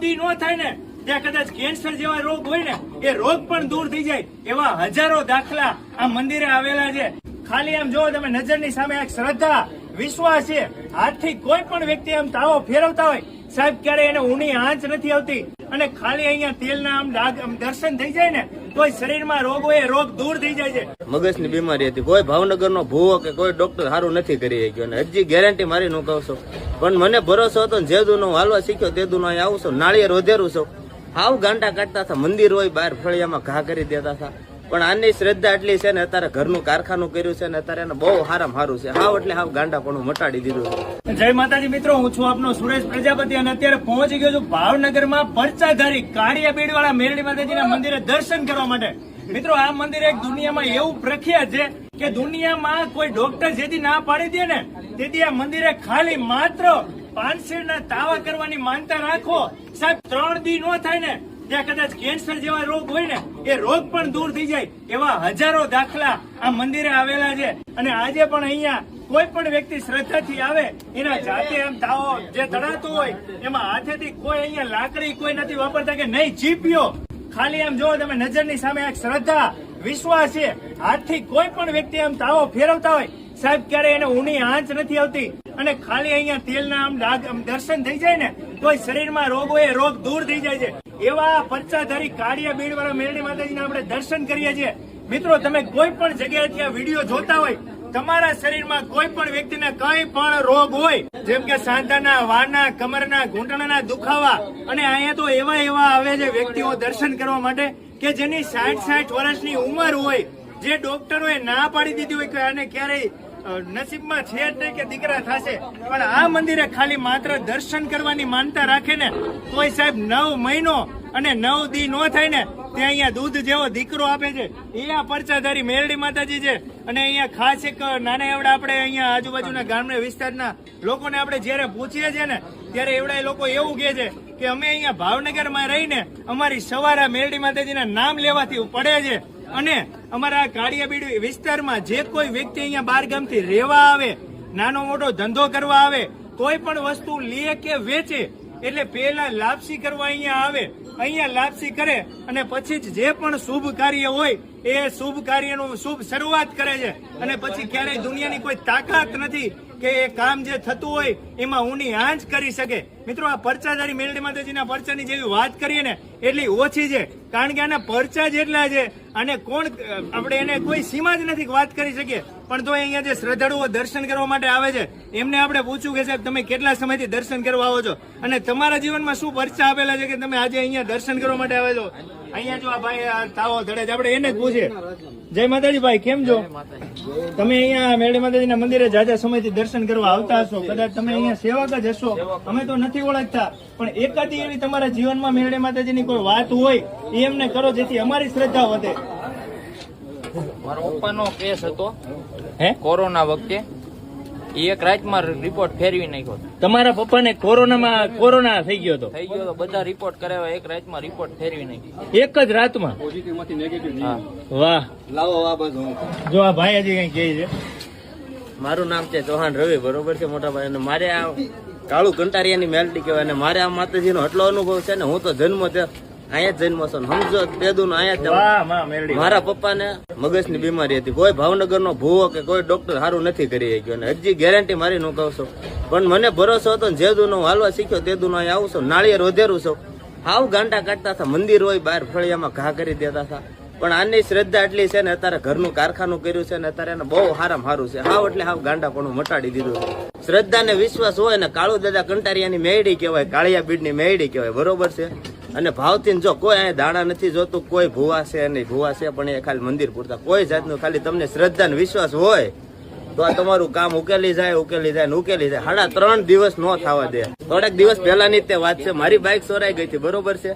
દી નો થાય ને ત્યાં કદાચ કેન્સર જેવા રોગ હોય ને એ રોગ પણ દૂર થઈ જાય એવા હજારો દાખલા આ મંદિરે આવેલા છે. ખાલી આમ જો તમે નજરની સામે એક શ્રદ્ધા વિશ્વાસ છે. હાથથી કોઈ પણ વ્યક્તિ આમ તાવો ફેરવતા હોય સાહેબ ક્યારે એને ઊની આંચ નથી આવતી અને ખાલી અહીંયા તેલના આમ ડાઘ દર્શન થઈ જાય ને કોઈ શરીરમાં રોગ હોય એ રોગ દૂર થઈ જાય છે. મગજની બીમારી હતી, કોઈ ભાવનગરનો ભૂવો કે કોઈ ડોક્ટર સારું નથી કરી શક્યો અને હજી ગેરંટી મારી નું કહું છું. પણ મને ભરોસો હતો ને જે દૂનો હું હાલવા શીખ્યો તે દૂનો અહીં આવું છું, નાળિયેર વધેરું છું. હાવ ગાંડા કાઢતા હતા, મંદિર હોય બહાર ફળિયામાં ઘા કરી દેતા હતા. પણ આની શ્રદ્ધા એટલી છે ને અત્યારે ઘરનું કારખાનું કર્યું છે ને અત્યારે એને બહુ સારામાં સારું છે. હાવ એટલે હાવ ગાંડા પણ મટાડી દીધું છે. જય માતાજી મિત્રો, હું છું આપનો સુરેશ પ્રજાપતિ અને અત્યારે પહોંચી ગયો છું ભાવનગરમાં પરચાધારી કાળિયા બેડ વાળા મેરડી માતાજીના મંદિરે દર્શન કરવા માટે. મિત્રો આ મંદિર એક દુનિયામાં એવું પ્રખ્યાત છે કે દુનિયામાં કોઈ ડોક્ટર જેથી ના પાડી દે ને તેથી આ મંદિરે ખાલી માત્ર પાનસેરના તાવા કરવાની માનતા રાખો સાહેબ 3 દી નો થાય ને ત્યાં કદાચ કેન્સર જેવા રોગ હોય ને એ રોગ પણ દૂર થઈ જાય એવા હજારો દાખલા આ મંદિરે આવેલા છે. અને આજે પણ અહીંયા કોઈ પણ વ્યક્તિ શ્રદ્ધાથી આવે એના જાતે આમ તાવો જે તળાતો હોય એમાં હાથેથી કોઈ અહીંયા લાકડી કોઈ નથી વાપરતા કે નહીં ચીપિયો. ખાલી આમ જો તમે નજરની સામે એક શ્રદ્ધા વિશ્વાસ છે. હાથથી કોઈ પણ વ્યક્તિ આમ તાવો ફેરવતા હોય સાહેબ ક્યારે એને ઊની આંચ નથી આવતી અને ખાલી અહીંયા તેલના આમ ડાઘ દર્શન થઈ જાય ને કોઈ શરીરમાં રોગ હોય એ રોગ દૂર થઈ જાય છે. એવા પરચાધારી કાળિયા બેડ વાળા મેરડી માતાજીના આપણે દર્શન કરીએ છીએ. મિત્રો તમે કોઈ પણ જગ્યાએથી આ વિડીયો જોતા હોય, તમારા શરીરમાં કોઈ પણ વ્યક્તિને કઈ પણ રોગ હોય જેમ કે સાંધાના, વાળના, કમરના, ઘૂંટણના દુખાવા અને અહીંયા તો એવા આવે છે વ્યક્તિઓ દર્શન કરવા માટે કે જેની 60 વર્ષની ઉંમર હોય, જે ડોક્ટરોએ ના પાડી દીધી હોય કે આને ક્યારેય નસીબમાં છે જ નહીં કે દીકરા થશે, પણ આ મંદિરે ખાલી માત્ર દર્શન કરવાની માનતા રાખે ને તોય સાહેબ 9 મહિનો અને 9 દી નો થાય ને ત્યાં અહીંયા દૂધ જેવો દીકરો આપે છે. એ આ પરચાધારી મેરડી માતાજી છે. અને અહીંયા ખાસ એક નાના એવડા આપણે અહીંયા આજુબાજુના ગામના વિસ્તારના લોકોને આપણે જયારે પૂછીએ છીએ ને ત્યારે એવડા લોકો એવું કહે છે કે અમે અહીંયા ભાવનગરમાં રહીને અમારી સવારે મેરડી માતાજીના નામ લેવાથી પડે છે. અને અમારા કાળિયાબીડ વિસ્તારમાં જે કોઈ વ્યક્તિ અહીંયા બાર ગામથી રહેવા આવે, નાનો મોટો ધંધો કરવા આવે, કોઈ પણ વસ્તુ લે કે વેચે એટલે પહેલા લાપસી કરવા અહીંયા આવે. અહીંયા લાપસી કરે અને પછી જ જે પણ શુભ કાર્ય હોય એ શુભ કાર્યનું શુભ શરૂઆત કરે છે. અને પછી ક્યારેય દુનિયાની કોઈ તાકાત નથી કે એ કામ જે થતું હોય એમાં ઊની આંચ કરી શકે. મિત્રો આ પરચાધારી મેરડી માતાજીના પરચાની જેવી વાત કરીએ ને એટલી ઓછી છે, કારણ કે આના પરચા જેટલા છે અને કોણ આપણે એને કોઈ સીમા જ નથી વાત કરી શકીએ. પણ તો અહીંયા જે શ્રદ્ધાળુઓ દર્શન કરવા માટે આવે છે એમને આપણે પૂછ્યું કે સાહેબ તમે કેટલા સમયથી દર્શન કરવા આવો છો અને તમારા જીવનમાં શું પરચા આપેલા છે કે તમે આજે અહીંયા દર્શન કરવા માટે આવે છો. અહીંયા જો આ ભાઈ તાવો ધડે છે, આપણે એને જ પૂછીએ. જય માતાજી ભાઈ, કેમ છો? તમે અહીંયા મેરડી માતાજીના મંદિરે જાજા સમયથી દર્શન કરવા આવતા હશો, કદાચ તમે અહીંયા સેવક જ હશો, અમે તો નથી ઓળખતા, પણ એકાદી એવી તમારા જીવનમાં મેરડી માતાજીની કોઈ વાત હોય એ એમને કરો જેથી અમારી શ્રદ્ધા વધે. મારા પપ્પાનો કેસ હતો કોરોના વખતે, એક રાતમાં રિપોર્ટ ફેરવી નાખ્યો. તમારા પપ્પાને કોરોના થઈ ગયો હતો? થઈ ગયો તો બધા રિપોર્ટ કરાવ્યા, એક રાતમાં રિપોર્ટ ફેરવી નાખ્યો. એક જ રાતમાં? વાહ, લાવો આ બધું. જો આ ભાઈ હજી કઈ કહે છે. મારું નામ છે ચૌહાણ રવિ, બરોબર છે મોટા ભાઈ. અને મારે આ કાળુ કંટારિયાની મેલડી કહેવાય અને મારે આ માતાજીનો એટલો અનુભવ છે ને, હું તો જન્મ અહીંયા જ જન્મ છું, સમજો તેદું અહીંયા. મારા પપ્પાને મગજની બીમારી હતી, કોઈ ભાવનગરનો ભૂવો કે કોઈ ડોક્ટર સારું નથી કરી શક્યો અને હજી ગેરંટી મારી નું કહું છું. પણ મને ભરોસો હતો ને જે દૂનો હું હાલવા શીખ્યો તે દૂનો અહીં આવું છું, નાળિયેર વધેરું છું. હાવ ગાંડા કાઢતા હતા, મંદિર હોય બહાર ફળિયામાં ઘા કરી દેતા હતા. પણ આની શ્રદ્ધા એટલી છે ને અત્યારે ઘરનું કારખાનું કર્યું છે ને અત્યારે એને બહુ સારામાં સારું છે. હાવ એટલે હાવ ગાંડા પણ મટાડી દીધું છે. શ્રદ્ધા ને વિશ્વાસ હોય ને કાળુ દાદા કંટારિયાની મેયડી કહેવાય, કાળિયા બીડની મેયડી કહેવાય, બરોબર છે. અને ભાવથી જો કોઈ અહીંયા દાણા નથી જોતું, કોઈ ભૂવા છે નહીં, ભૂવા છે પણ એ ખાલી મંદિર પૂરતા, કોઈ જાતનું ખાલી તમને શ્રદ્ધા ને વિશ્વાસ હોય તો આ તમારું કામ ઉકેલી જાય ને ઉકેલી જાય. 3.5 દિવસ નો થવા દે. થોડાક દિવસ પહેલાની તે વાત છે, મારી બાઇક ચોરાઈ ગઈ હતી, બરોબર છે.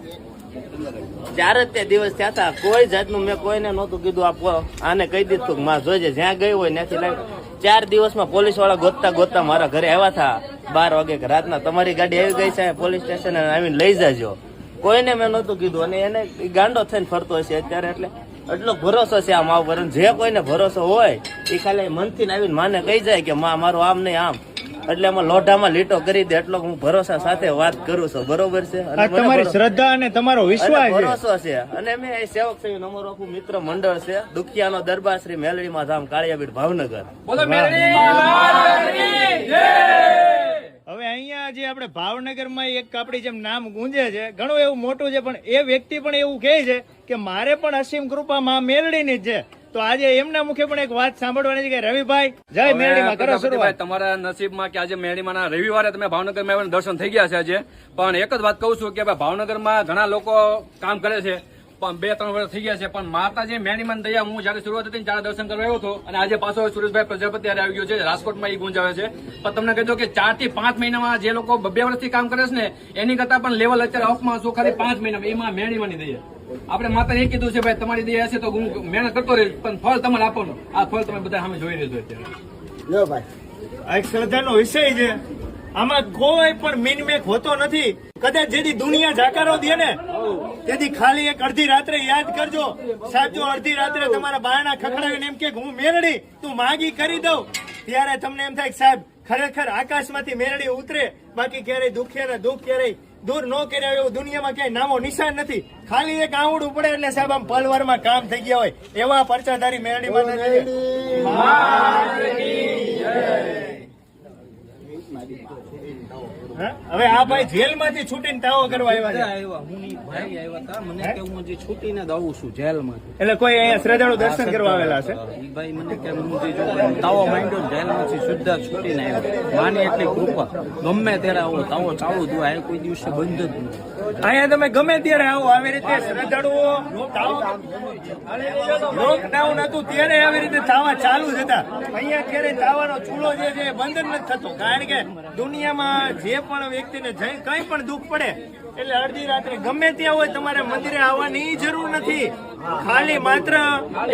4 જ તે દિવસ થયા હતા, કોઈ જાતનું મેં કોઈને નહોતું કીધું. આને કહી દીધું કે માં જોજે જ્યાં ગઈ હોય ત્યાંથી લાવી. 4 દિવસમાં પોલીસ વાળા ગોતતા મારા ઘરે આવ્યા હતા 12 વાગે રાતના. તમારી ગાડી આવી ગઈ છે પોલીસ સ્ટેશન, આવીને લઈ જાજો. કોઈને મેં નહોતું કીધું અને એને ગાંડો થઈને ફરતો હશે અત્યારે. એટલે એટલો ભરોસો છે આ મા ઉપર. જે કોઈને ભરોસો હોય એ ખાલી મનથી આવીને માને કહી જાય કે માં મારું આમ નહીં આમ, એટલે એમાં લોઢામાં લીટો કરી દે એટલો હું ભરોસા સાથે વાત કરું છું, બરોબર છે? અને આ મને તમારી શ્રદ્ધા અને તમારો અને વિશ્વાસ છે. ભરોસો છે. અને મેં એ સેવક સેવીનું અમારું આખું મિત્ર મંડળ છે, દુખિયાનો દરબાર શ્રી મેલડીમાં ધામ, કાળિયાબીડ, ભાવનગર. હવે અહીંયા જે આપણે ભાવનગરમાં એક આપણી જેમ નામ ગુંજે છે, ઘણું એવું મોટું છે, પણ એ વ્યક્તિ પણ એવું કહે છે કે મારે પણ અસીમ કૃપા માં મેલડીની જ છે. તો આજે એમના મુખે પણ એક વાત સાંભળવાની છે કે રવિભાઈ જય મેલડીમાં કરો શરૂઆત. તમારા નસીબમાં કે આજે મેરડીમાં રવિવારે તમે ભાવનગરમાં આવીને દર્શન થઈ ગયા છે આજે. પણ એક જ વાત કહું છું કે ભાઈ ભાવનગરમાં ઘણા લોકો કામ કરે છે, પણ 2-3 વર્ષ થઈ ગયા છે, પણ માતાજી મેરડીમાં દયા હું જયારે શરૂઆત હતી ત્યારે દર્શન કરવા આવ્યો હતો, અને આજે પાછો સુરેશભાઈ પ્રજાપતિ આવી ગયો છે, રાજકોટમાં એ ગુંજ આવે છે. પણ તમને કહી દો કે 4 થી 5 મહિનામાં જે લોકો 2 વર્ષથી કામ કરે છે ને એની કરતા પણ લેવલ અત્યારે અપમાં શું ખાલી 5 મહિનામાં એમાં મેરડીમાંની દયા. આપણે માતાને એ કીધું છે ભાઈ તમારી દયા હશે તો હું મહેનત કરતો રહીશ, પણ ફળ તમારે આપવાનું. આ ફળ તમે બધા સામે જોઈ રહ્યો છો અત્યારે. આ એક શ્રદ્ધાનો વિષય છે, આમાં કોઈ પણ મિનમેક હોતો નથી. કદાચ જેથી દુનિયા જાકારો દે ને તેથી ખાલી એક અડધી રાત્રે યાદ કરજો સાહેબ. જો અડધી રાત્રે તમારા બાયણા ખખડાવીને એમ કે હું મેરડી તું માગી કરી દઉં, ત્યારે તમને એમ થાય કે સાહેબ ખરેખર આકાશમાંથી મેરડી ઉતરે. બાકી ક્યારેય દુખિયાના દુઃખ ક્યારેય દૂર ન કર્યા એવું દુનિયામાં ક્યાંય નામો નિશાન નથી. ખાલી એક આવડું પડે એટલે સાહેબ આમ પલવારમાં કામ થઈ ગયા હોય એવા પરચાધારી મેરડી માતાજી. હવે આ ભાઈ જેલમાંથી છૂટીને તાવો કરવા આવ્યા છે. છૂટીને દઉં છું જેલમાં. એટલે કોઈ અહીંયા શ્રદ્ધાળુ દર્શન કરવા આવેલા છે. ભાઈ મને કે હું જે જો તાવો માંડ્યો જેલમાંથી સીધા છૂટીને આવ્યો. માની એટલી કૃપા, ગમે ત્યારે આવો તાવો ચાલુ જ હોય, કોઈ દિવસે બંધ જ નહીં. અહીંયા તમે ગમે ત્યારે આવો, આવી રીતે શ્રદ્ધાળુઓ લોકડાઉન હતું ત્યારે આવી રીતે તાવા ચાલુ જ હતા. અહીંયા ક્યારે તાવાનો ચૂલો જે છે એ બંધ જ નથી થતો, કારણ કે દુનિયામાં જે પણ વ્યક્તિને કઈ પણ દુઃખ પડે એટલે અડધી રાત્રે ગમે ત્યાં હોય તમારે મંદિરે આવવાની જરૂર નથી. ખાલી માત્ર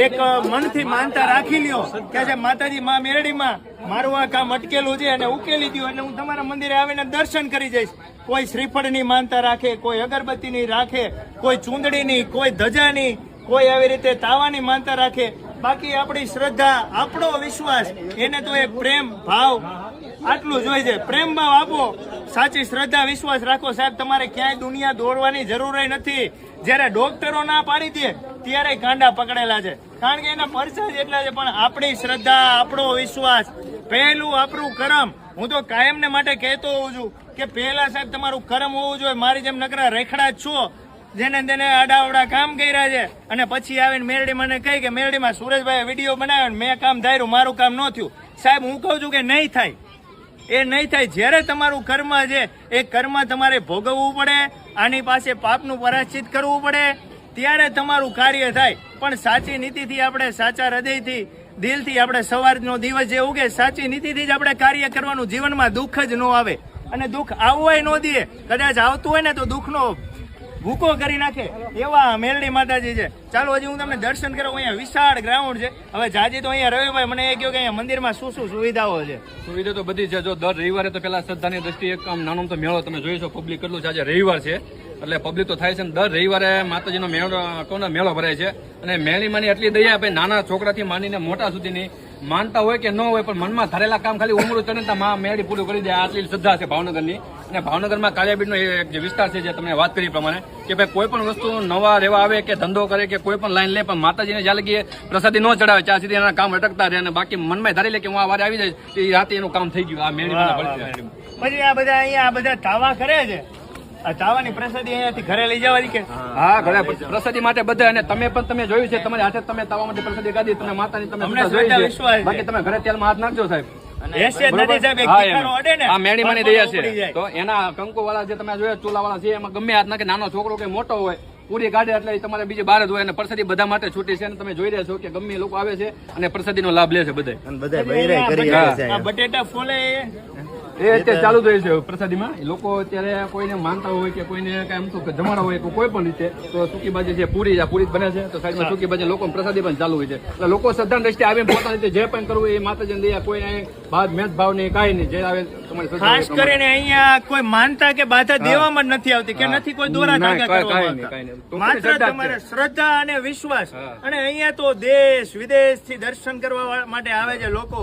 એક મનથી માનતા રાખી લ્યો કે આજે માતાજી માં મેરડીમાં મારું આ કામ અટકેલું છે અને ઉકેલી દો એટલે હું તમારા મંદિરે આવીને દર્શન કરી જઈશ. કોઈ શ્રીફળની માનતા રાખે, કોઈ અગરબત્તીની રાખે, કોઈ ચૂંદડીની, કોઈ ધજાની, કોઈ આવી રીતે તાવાની માનતા રાખે. બાકી આપણી શ્રદ્ધા, આપણો વિશ્વાસ, એને તો એક પ્રેમ ભાવ આટલું જ હોય છે. પ્રેમ ભાવ આપો, સાચી શ્રદ્ધા વિશ્વાસ રાખો. સાહેબ તમારે ક્યાંય દુનિયા દોડવાની જરૂર નથી. જયારે ડોક્ટરો ના પાડી દે ત્યારે કાંડા પકડેલા છે, કારણ કે એના પરચા જ એટલા છે. પણ આપણી શ્રદ્ધા, આપણો વિશ્વાસ, પહેલું આપણું કર્મ. હું તો કાયમ ને માટે કહેતો હોઉં છું કે પહેલા સાહેબ તમારું કર્મ હોવું જોઈએ. મારી જેમ નકરા રેખડા જ છો જેને તેને આડાવડા કામ કર્યા છે અને પછી આવીને મેરડી મને કહી કે મેરડીમાં સુરેશભાઈ વિડીયો બનાવ્યો ને મેં કામ ધાર્યું, મારું કામ ન થયું. સાહેબ હું કહું છું કે નહીં થાય, એ નહીં થાય. જ્યારે તમારું કર્મ છે એ કર્મ તમારે ભોગવવું પડે, આની પાસે પાપનું પરાશ્ચિત કરવું પડે, ત્યારે તમારું કાર્ય થાય. પણ સાચી નીતિથી આપણે, સાચા હૃદયથી, દિલથી આપણે સવારનો દિવસ જે ઉગે સાચી નીતિથી જ આપણે કાર્ય કરવાનું. જીવનમાં દુઃખ જ ન આવે, અને દુઃખ આવવાય ન દે. કદાચ આવતું હોય ને તો દુઃખનો ભૂકો કરી નાખે એવા મેરડી માતાજી છે. ચાલો હજી હું તમને દર્શન કરાવું. અહીંયા વિશાળ ગ્રાઉન્ડ છે. હવે જાજી તો અહીંયા રવિભાઈ મને એ કહ્યું કે અહીંયા મંદિરમાં શું શું સુવિધાઓ છે? સુવિધા તો બધી છે. જો દર રવિવારે તો પેલા શ્રદ્ધાની દ્રષ્ટિએ એક આમ નાનો તો મેળો તમે જોઈ છો, પબ્લિક કેટલું છે. આજે રવિવાર છે એટલે પબ્લિક તો થાય છે ને. દર રવિવારે માતાજીનો મેળો ભરાય છે. અને મેળીમાંની એટલી દયા ભાઈ, નાના છોકરાથી માંડીને મોટા સુધીની માનતા હોય કે ન હોય પણ મનમાં ધારેલા કામ ખાલી ઉમરું ચડતા માં મેળી પૂરું કરી દે. આટલી શ્રદ્ધા છે ભાવનગરની. અને ભાવનગરમાં કાળિયાબીડનો એક જે વિસ્તાર છે, જે તમને વાત કરી પ્રમાણે કે ભાઈ કોઈ પણ વસ્તુ નવા રહેવા આવે કે ધંધો કરે કે કોઈ પણ લાઈન લે, પણ માતાજીને જ્યાં લગી પ્રસાદી ન ચડાવે ત્યાં સુધી એના કામ અટકતા રહે. અને બાકી મનમાં ધારી લે કે હું આ વારે આવી જઈશ એ રાતે એનું કામ થઈ ગયું. આ મેળી પછી આ બધા અહીંયા આ બધા તાવા કરે છે. આ તાવાની પ્રસાદી અહીંયાથી ઘરે લઈ જવાની કે? હા, ઘરે પ્રસાદી માટે બધા. અને તમે પણ તમે જોયું છે, તમારી હાથે તમે તાવા માટે પ્રસાદી કાઢી, તમે માતાની તમે જોઈ છે. બાકી તમે ઘરે તેલમાં હાથ નાખજો સાહેબ. આ મેળીમાંની દયા છે. તો એના કંકુ વાળા જે તમે જોયા, ચૂલા વાળા છે, એમાં ગમે હાથ નાખે, નાનો છોકરો કે મોટો હોય પૂરી કાઢે એટલે તમારે બીજી બહાર જ હોય. અને પ્રસાદી બધા માટે છૂટી છે. અને તમે જોઈ રહ્યા છો કે ગમે લોકો આવે છે અને પ્રસાદીનો લાભ લે છે બધા. બટેટા ફોલે એ અત્યારે ચાલુ થઈ છે પ્રસાદીમાં. લોકો અત્યારે કોઈને માનતા હોય કે કોઈને એમ તો જમાડા હોય કે કોઈ પણ રીતે તો સૂકી ભાજી છે, પૂરી જ બને છે. તો સાઈડમાં સૂકી ભાજી લોકો પ્રસાદી પણ ચાલુ હોય છે. એટલે લોકો શ્રદ્ધા દ્રષ્ટિએ આવીને પોતાની રીતે જે પણ કરવું એ માતાજીને દયા, કોઈ બાદ મેદભાવ નહીં, કાંઈ નહીં. જે આવે તમારી ખાસ કરીને અહીંયા કોઈ માનતા કે બાધા દેવામાં જ નથી આવતી, કે નથી કોઈ દોરા ધાગા કરવામાં આવતા. માત્ર તમારે શ્રદ્ધા અને વિશ્વાસ. અને અહીંયા તો દેશ વિદેશ થી દર્શન કરવા માટે આવે છે લોકો.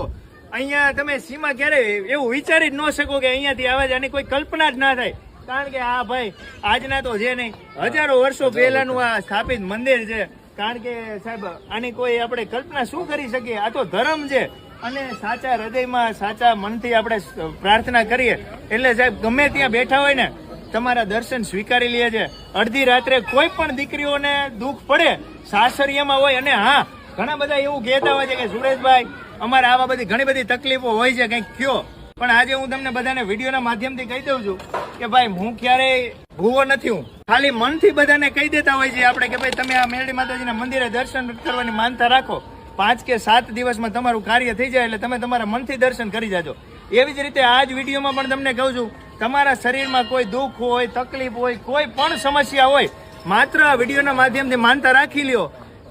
અહીંયા તમે સીમા ક્યારે એવું વિચારી જ ન શકો કે અહીંયાથી આવે છે, આની કોઈ કલ્પના જ ના થાય. કારણ કે આ ભાઈ આજના તો છે નહીં, હજારો વર્ષો પહેલાનું આ સ્થાપિત મંદિર છે. કારણ કે સાહેબ આની કોઈ આપણે કલ્પના શું કરી શકીએ? આ તો ધર્મ છે અને સાચા હૃદયમાં સાચા મનથી આપણે પ્રાર્થના કરીએ એટલે સાહેબ ગમે ત્યાં બેઠા હોય ને તમારા દર્શન સ્વીકારી લે છે. અડધી રાત્રે કોઈ પણ દીકરીઓને દુઃખ પડે સાસરિયામાં હોય, અને હા ઘણા બધા એવું કહેતા હોય છે કે સુરેશભાઈ અમારે આવા બધી ઘણી બધી તકલીફો હોય છે, કંઈક કયો. પણ આજે હું તમને બધાને વિડીયોના માધ્યમથી કહી દઉં છું કે ભાઈ હું ક્યારેય ભૂવો નથી. હું ખાલી મનથી બધાને કહી દેતા હોય છે આપણે કે ભાઈ તમે આ મેરડી માતાજીના મંદિરે દર્શન કરવાની માનતા રાખો, 5 કે 7 દિવસમાં તમારું કાર્ય થઈ જાય એટલે તમે તમારા મનથી દર્શન કરી જાજો. એવી જ રીતે આ જ વિડીયોમાં પણ તમને કહું છું, તમારા શરીરમાં કોઈ દુઃખ હોય, તકલીફ હોય, કોઈ પણ સમસ્યા હોય, માત્ર આ વિડીયોના માધ્યમથી માનતા રાખી લ્યો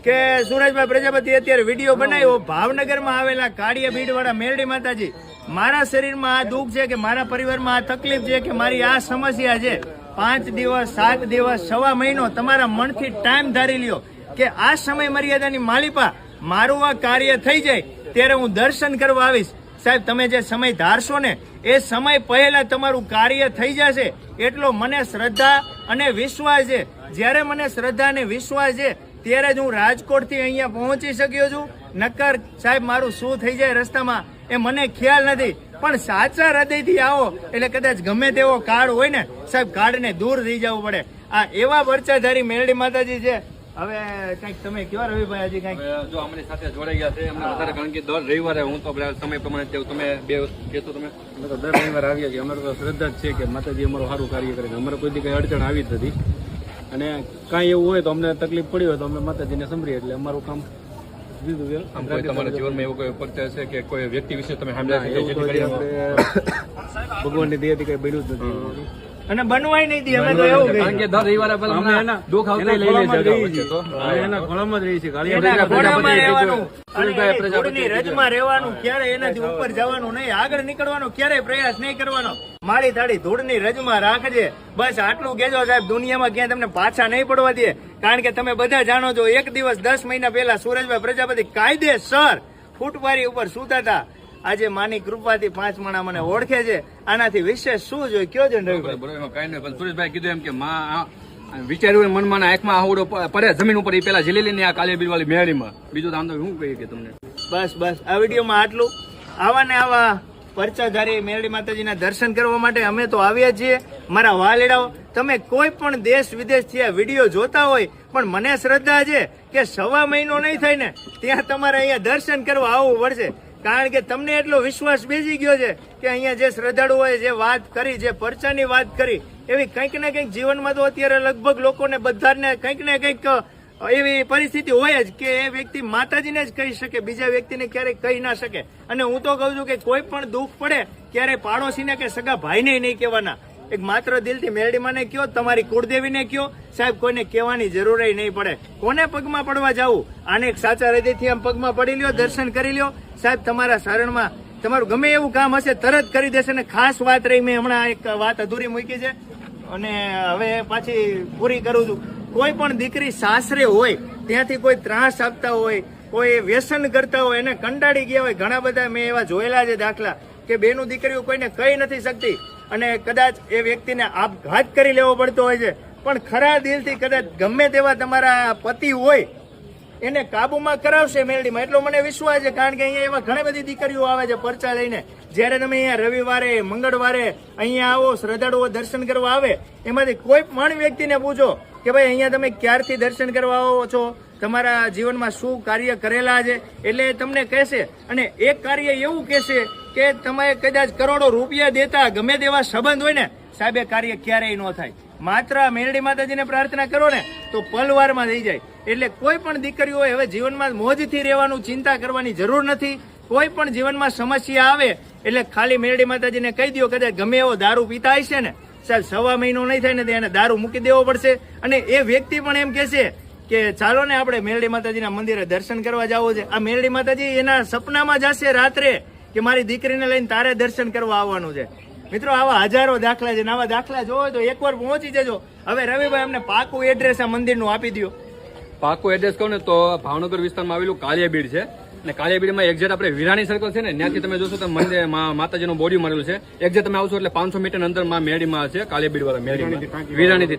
કે સુરેશભાઈ પ્રજાપતિ અત્યારે વિડીયો બનાવ્યો ભાવનગરમાં આવેલા કાળિયા બીડવાળા મેરડી માતાજી, મારા શરીરમાં આ દુઃખ છે કે મારા પરિવારમાં આ તકલીફ છે કે મારી આ સમસ્યા છે, 5 દિવસ 7 દિવસ 1.5 મહિનો તમારા મનથી ટાઈમ ધારી લ્યો કે આ સમય મર્યાદાની માલિપા મારું આ કાર્ય થઈ જાય ત્યારે હું દર્શન કરવા આવીશ. સાહેબ તમે જે સમય ધારશો ને એ સમય પહેલા તમારું કાર્ય થઈ જશે એટલો મને શ્રદ્ધા અને વિશ્વાસ છે. જ્યારે મને શ્રદ્ધા અને વિશ્વાસ છે ત્યારે જ હું રાજકોટથી અહીંયા પહોંચી શક્યો છું. નક્કર સાહેબ મારું શું થઈ જાય રસ્તામાં એ મને ખ્યાલ નથી, પણ સાચા હૃદયથી આવો એટલે કદાચ ગમે તેવો કાળ હોય ને સાહેબ કાળને દૂર થઈ જવું પડે. આ એવા પરચાધારી મેરડી માતાજી છે. હવે કઈક તમે કયો રવિભાઈ હજી કઈક? જો અમારી સાથે જોડાઈ ગયા છે અમને વધારે, કારણ કે દર રવિવારે હું તો સમય પ્રમાણે તમે બે કહેતો તમે અમે તો દર રવિવારે આવીએ છીએ. અમારે તો શ્રદ્ધા જ છે કે માતાજી અમારું સારું કાર્ય કરે છે. અમારે કોઈ દી કઈ અડચણ આવી જ નથી, અને કાંઈ એવું હોય તો અમને તકલીફ પડી હોય તો અમે માતાજીને સંભળીએ એટલે અમારું કામ દીધું. આમ કોઈ તમારા જીવનમાં એવો કોઈ પરિચય છે કે કોઈ વ્યક્તિ વિશે તમે સાંભળ્યા છે એવું તો આપણે ભગવાનની દયાથી કઈ બન્યું જ નથી. અને બનવાય નહીં દી. અમે તો એવું કારણ કે દર રવિવારે પહેલા અમે એના દુઃખ આવતા લઈ લઈએ તો એના ખોળામાં જ રહી છે. એના ઘોડામાં રહેવાનું અને ઘોડીની રજમાં રહેવાનું, ક્યારે એનાથી ઉપર જવાનું નહીં, આગળ નીકળવાનો ક્યારેય પ્રયાસ નહીં કરવાનો. મારી તાળી ધૂળની રજમાં રાખજે, બસ આટલું કહેજો સાહેબ. દુનિયામાં ક્યાંય તમને પાછા નહીં પડવા દે. કારણ કે તમે બધા જાણો છો એક દિવસ 10 મહિના પહેલા સુરેશભાઈ પ્રજાપતિ કાયદેસર ફૂટપારી ઉપર સૂતા હતા. આજે માની કૃપાથી 5 માણા મને ઓળખે છે. આનાથી વિશેષ શું જોઈએ કયો છે રવિભાઈ? બરોબર કઈ નહીં, પણ સુરેશભાઈ કીધું એમ કે માં વિચાર્યું મનમાં આંખમાં આવડો પડે જમીન ઉપર એ પેલા જલેલી આ કાળી બીડવાળી મેળીમાં. બીજું તો આમ તો શું કહીએ કે તમને બસ આ વિડીયોમાં આટલું. આવા ને આવા પરચાધારી મેરડી માતાજીના દર્શન કરવા માટે અમે તો આવ્યા છીએ. મારા વાલેડાઓ તમે કોઈ પણ દેશ વિદેશથી આ વિડીયો જોતા હોય પણ મને શ્રદ્ધા છે કે 1.5 મહિનો નહીં થાય ને ત્યાં તમારે અહીંયા દર્શન કરવા આવવું પડશે. કારણ કે તમને એટલો વિશ્વાસ બેસી ગયો છે કે અહીંયા જે શ્રદ્ધાળુઓએ જે વાત કરી, જે પરચાની વાત કરી, એવી કંઈક ને કંઈક જીવનમાં તો અત્યારે લગભગ લોકોને બધાને કંઈક ને કંઈક એવી પરિસ્થિતિ હોય જ કે એ વ્યક્તિ માતાજીને જ કહી શકે, બીજા વ્યક્તિને ક્યારેય કહી ના શકે. અને હું તો કહું છું કે કોઈ પણ દુઃખ પડે ક્યારેય પાડોશીને કે સગા ભાઈને નહીં કહેવાના. એક માત્ર દિલથી મેરડીમાને કયો, તમારી કુળદેવીને કયો સાહેબ, કોઈને કહેવાની જરૂર નહીં પડે. કોને પગમાં પડવા જવું? આને એક સાચા હૃદયથી આમ પગમાં પડી લ્યો, દર્શન કરી લ્યો સાહેબ. તમારા શરણમાં તમારું ગમે એવું કામ હશે તરત કરી દેશે. અને ખાસ વાત રહી, મેં હમણાં એક વાત અધૂરી મૂકી છે અને હવે પાછી પૂરી કરું છું. કોઈ પણ દીકરી સાસરે હોય ત્યાંથી કોઈ ત્રાસ આપતા હોય, કોઈ વ્યસન કરતા હોય, એને કંટાળી ગયા હોય, ઘણા બધા મેં એવા જોયેલા છે દાખલા કે બેનું દીકરીઓ કોઈને કહી નથી શકતી અને કદાચ એ વ્યક્તિને આપઘાત કરી લેવો પડતો હોય છે. પણ ખરા દિલથી કદાચ ગમે તેવા તમારા પતિ હોય એને કાબુમાં કરાવશે મેરડીમાં, એટલો મને વિશ્વાસ છે. કારણ કે અહીંયા એવા ઘણી બધી દીકરીઓ આવે છે પરચા લઈને. જ્યારે તમે અહીંયા રવિવારે મંગળવારે અહીંયા આવો, શ્રદ્ધાળુઓ દર્શન કરવા આવે, એમાંથી કોઈ પણ વ્યક્તિને પૂછો કે ભાઈ અહીંયા તમે ક્યારથી દર્શન કરવા આવો છો, તમારા જીવનમાં શું કાર્ય કરેલા છે, એટલે તમને કહેશે. અને એક કાર્ય એવું કહેશે કે તમે કદાચ કરોડો રૂપિયા દેતા ગમે તેવા સંબંધ હોય ને સાહેબ એ કાર્ય ક્યારેય ન થાય. માત્ર મેરડી માતાજીને પ્રાર્થના કરો ને તો પલવારમાં થઈ જાય. એટલે કોઈ પણ દીકરીઓએ હવે જીવનમાં મોજથી રહેવાનું, ચિંતા કરવાની જરૂર નથી. કોઈ પણ જીવનમાં સમસ્યા આવે એટલે ખાલી મેરડી માતાજીને કહી દો. કદાચ ગમે એવો દારૂ પીતા હશે ને સાહેબ 1.5 મહિનો નહીં થાય ને એને દારૂ મૂકી દેવો પડશે. અને એ વ્યક્તિ પણ એમ કહેશે કે ચાલો ને આપણે મેરડી માતાજીના મંદિરે દર્શન કરવા જવું છે. આ મેરડી માતાજી એના સપનામાં જશે રાત્રે કે મારી દીકરીને લઈને તારે દર્શન કરવા આવવાનું છે. મિત્રો આવા હજારો દાખલા છે. આવા દાખલા જોવો તો એકવાર પહોંચી જજો. હવે રવિભાઈ અમને પાકું એડ્રેસ આ મંદિરનું આપી દો. પાકું એડ્રેસ કહું ને તો ભાવનગર વિસ્તારમાં આવેલું કાળિયા બીડ છે અને કાળિયાબીડીમાં એક્ઝેક્ટ આપણે વિરાણી સર્કલ છે ને ત્યાંથી તમે જોશો તો મંદિર માતાજીનું બોડી મળેલું છે. એક્ઝેક્ટ તમે આવશો એટલે 500 મીટર અંદર માં મેળીમાં છે કાળિયાબીડ વાળા મેળીમાં વિરાણીથી